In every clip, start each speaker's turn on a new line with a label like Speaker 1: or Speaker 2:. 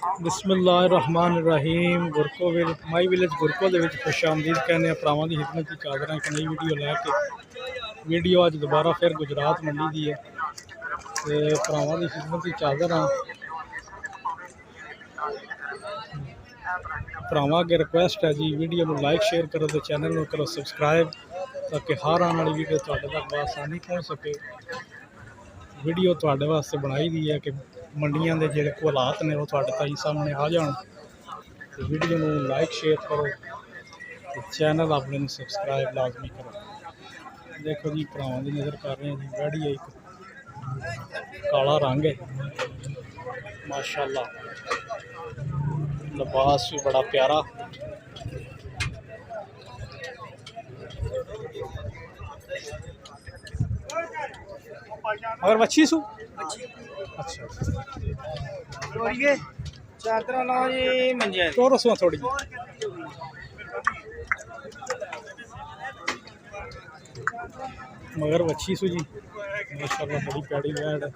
Speaker 1: बिस्मिल्लाहिर्रहमानिर्रहीम गुरको my village गुरको दे विच खुश आमदीद कहने भरावां दी खिदमत च हाज़र हां। एक नई वीडियो लैके वीडियो अज दोबारा फिर गुजरात मंडी दी है ते भरावां दी खिदमत च हाज़र हां। भरावां अगे रिक्वेस्ट है जी वीडियो में लाइक शेयर करो तो चैनल में करो सबसक्राइब ताकि हर आने वाली वीडियो तुहाडे तक बआसानी पहुँच सके। वीडियो तुहाडे वास्ते बनाई दी है कि मंडियां दे जिहड़े हालात ने वो तुहाडे ताईं सामने आ जाण। तो वीडियो में लाइक शेयर करो तो चैनल अपने सबसक्राइब लाजमी करो। देखो जी भरावां दी नज़र कर रहे हैं जी वैड़ी है एक काला रंग है माशाल्लाह, लिबास भी बड़ा प्यारा। अगर मच्छी सू अच्छा
Speaker 2: चादर लाओ जी मंजे
Speaker 1: तो रसों थोड़ी मगर अच्छी सू जी माशाल्लाह बड़ी प्यारी वैड़ है।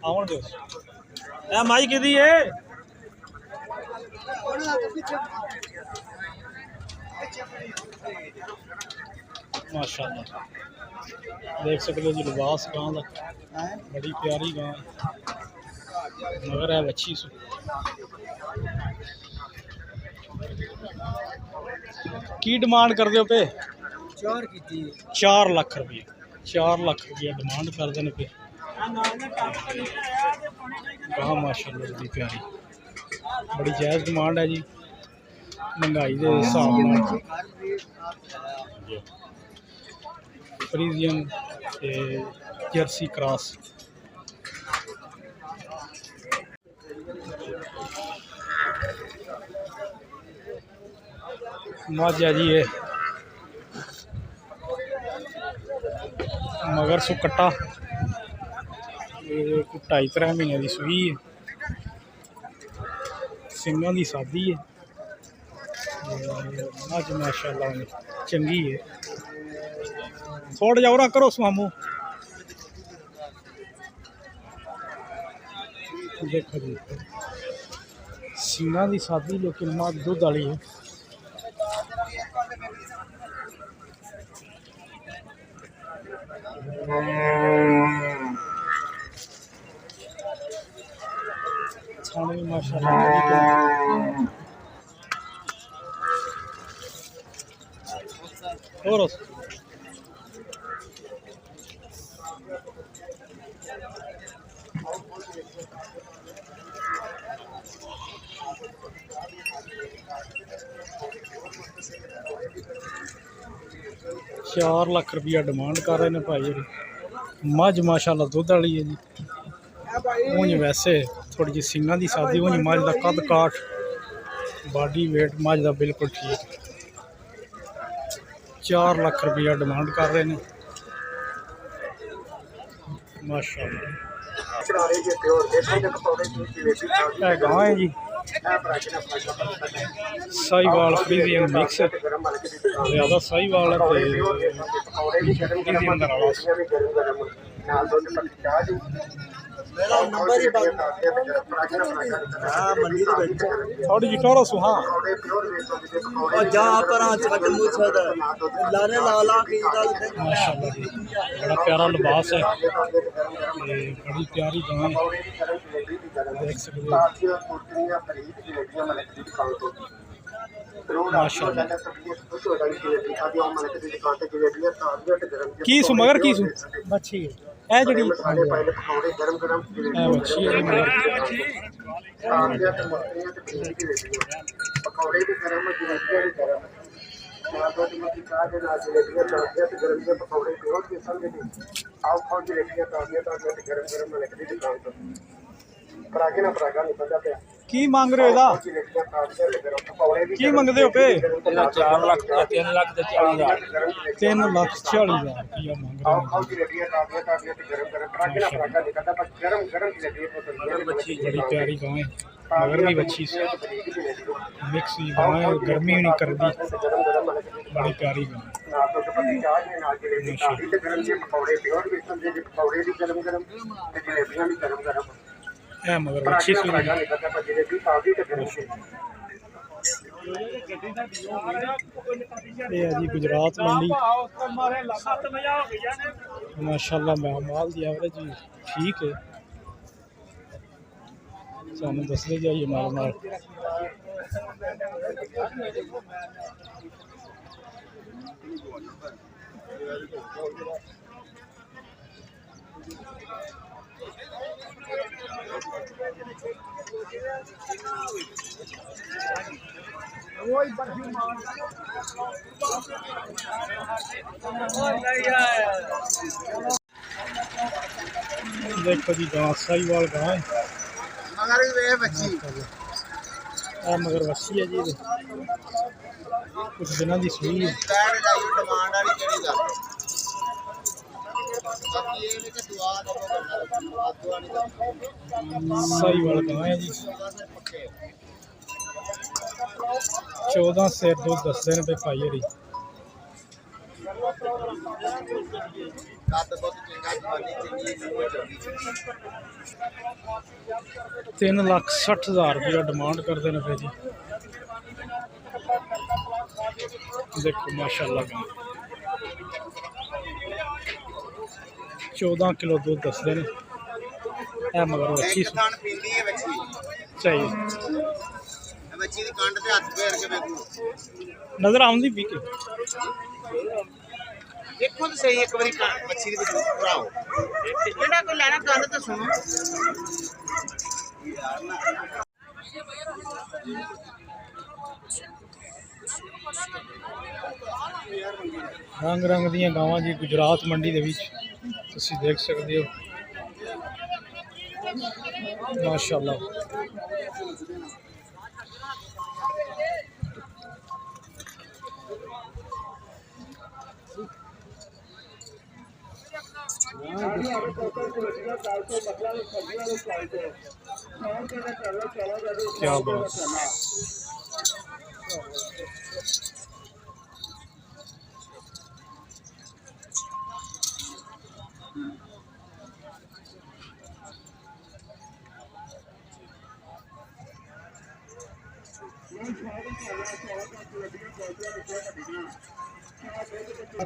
Speaker 1: आवन दो
Speaker 2: माई किदी है
Speaker 1: माशाल्लाह देख सकते हो जी लिबास गां का बड़ी प्यारी गां मगर है अच्छी सू। की डिमांड कर दो पे 4 लाख रुपये 4 लाख रुपया डिमांड कर देने पे गां माशाल्लाह बड़ी प्यारी बड़ी जायज़ डिमांड है जी महंगाई के हिसाब नाल। फ्रीजियन जर्सी क्रॉस मझ है जी ये मगर सु कट्टा 2.5-3 महीने की सूई है सिंगां की सादी है मझ माशाल्लाह चंगी है। थोड़ा जा उरा करो मामू देखो जी सिंगां की सादी लेकिन मझ दुध वाली है। छाने माशाल्लाह और 4 लाख रुपया डिमांड कर रहे हैं भाई। मझ माशाल्लाह दुध वाली है जी ऊँज वैसे थोड़ी जी सिंगां की सादी ऊँज मझ का कद काठ बॉडी वेट मझ का बिल्कुल ठीक है। 4 लाख रुपया डिमांड कर रहे हैं माशाल्लाह। गां है जी साहीवाल फ्रीजियन मिक्स ज़्यादा साहीवाल है फ्रीजियन थोड़ी जी टोरो सु हाँ माशाल्लाह जी बड़ा प्यारा लिबास है बड़ी प्यारी गां है देख सकते हो माशाल्लाह। की सु मगर की सु मच्छी है जड़ी मच्छी है मगर की मांग रहे हो की मंगते हो पे
Speaker 2: 4 लाख 3 लाख
Speaker 1: 3 लाख 40 हज़ार रुपया मांग रहे हैं। बड़ी प्यारी गां है। मगर भी अच्छी सी मिक्स ही गाँव है, गर्मी भी नहीं कर दी, बड़ी प्यारी गाँव है मगर अच्छी सी ये है जी गुजरात मंडी माशाल्लाह माल दी एवरेज भी ठीक है, सानू दसदे जाइए नाल नाल। देखो जी गाँव साहीवाल गाँव है, मगर वसी है जी, कुछ दिनों की सूई है। साहीवाल गाँव है जी, 14 से दूध दसते हैं पे पाई हरी। ₹3,60,000 डिमांड करते हैं फिर जी। देखो माशाल्लाह 14 किलो दूध दसते हैं, मगर अच्छी चाहिए नजर आउंदी पी के
Speaker 3: देखो तो सही एक बारी मच्छी दे विच भराओ जेड़ा कोई लेना गल तो सुनो
Speaker 1: रंग रंग दियां गावां जी गुजरात मंडी दे विच तुसीं देख सकदे हो माशाल्लाह। क्या बात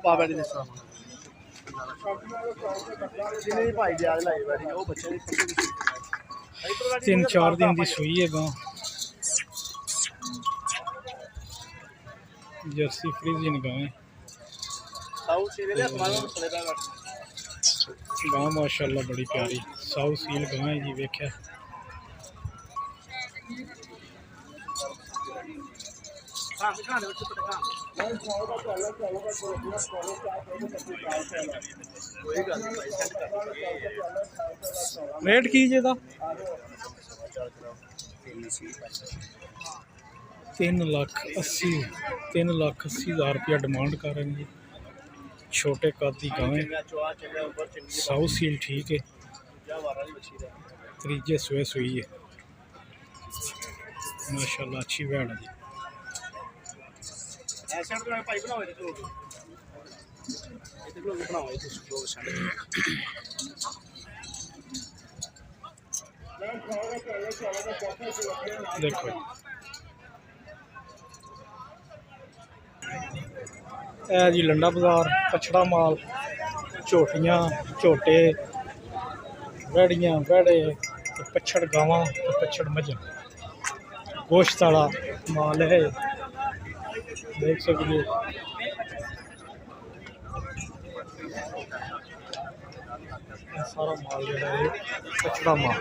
Speaker 3: पावे दे निसा जिने भाई ब्याज लाई वारी ओ बच्चे दी
Speaker 1: 3-4 दिन की सूई है गाँव, जर्सी फ्रीजियन गाँव है। गाँव माशाल्लाह बड़ी प्यारी साउथ सील गाँव है जी। वेख्या रेट की जेदा 3,80,000 रुपया डिमांड कर रहे हैं जी। छोटे कद की गाँव है, साउथ सील ठीक है, त्रीजे सुए सुई है माशाल्लाह अच्छी भैन है जी। देखो ए जी लंडा बाजार पछड़ा माल, झोटियां झोटे वैड़ियां वैड़े पछड़ गावां पछड़ मझां गोश्त वाला माल है देख सकते हो। सारा माल जो है पछड़ा माल।